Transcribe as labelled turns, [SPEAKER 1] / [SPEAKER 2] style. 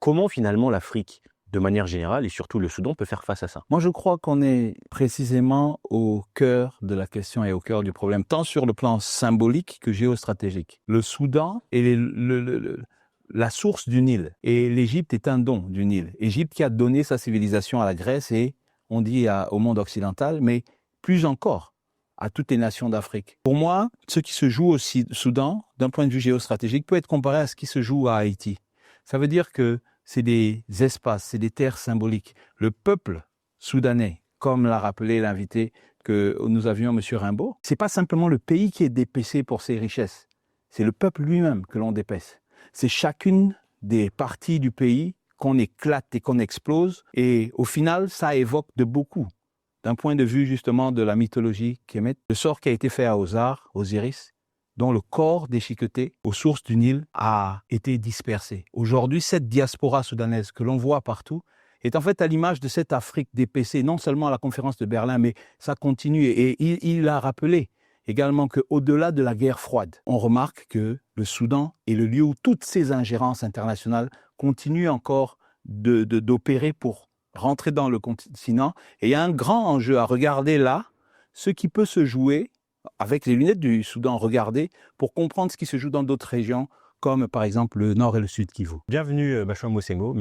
[SPEAKER 1] Comment finalement l'Afrique, de manière générale, et surtout le Soudan, peut faire face à ça?
[SPEAKER 2] Moi, je crois qu'on est précisément au cœur de la question et au cœur du problème, tant sur le plan symbolique que géostratégique. Le Soudan est la source du Nil et l'Égypte est un don du Nil. Égypte qui a donné sa civilisation à la Grèce et, on dit, au monde occidental, mais plus encore à toutes les nations d'Afrique. Pour moi, ce qui se joue au Soudan, d'un point de vue géostratégique, peut être comparé à ce qui se joue à Haïti. Ça veut dire que c'est des espaces, c'est des terres symboliques. Le peuple soudanais, comme l'a rappelé l'invité que nous avions, M. Rimbaud, c'est pas simplement le pays qui est dépecé pour ses richesses, c'est le peuple lui-même que l'on dépaisse. C'est chacune des parties du pays qu'on éclate et qu'on explose, et au final, ça évoque de beaucoup, d'un point de vue justement de la mythologie kémète, le sort qui a été fait à Osiris, dont le corps déchiqueté aux sources du Nil a été dispersé. Aujourd'hui, cette diaspora soudanaise que l'on voit partout est en fait à l'image de cette Afrique dépecée, non seulement à la conférence de Berlin, mais ça continue. Et il a rappelé également qu'au-delà de la guerre froide, on remarque que le Soudan est le lieu où toutes ces ingérences internationales continuent encore d'opérer pour rentrer dans le continent. Et il y a un grand enjeu à regarder là, ce qui peut se jouer avec les lunettes du Soudan, regarder pour comprendre ce qui se joue dans d'autres régions, comme par exemple le nord et le sud Kivu.
[SPEAKER 1] Bienvenue, Bachouan Mosengo.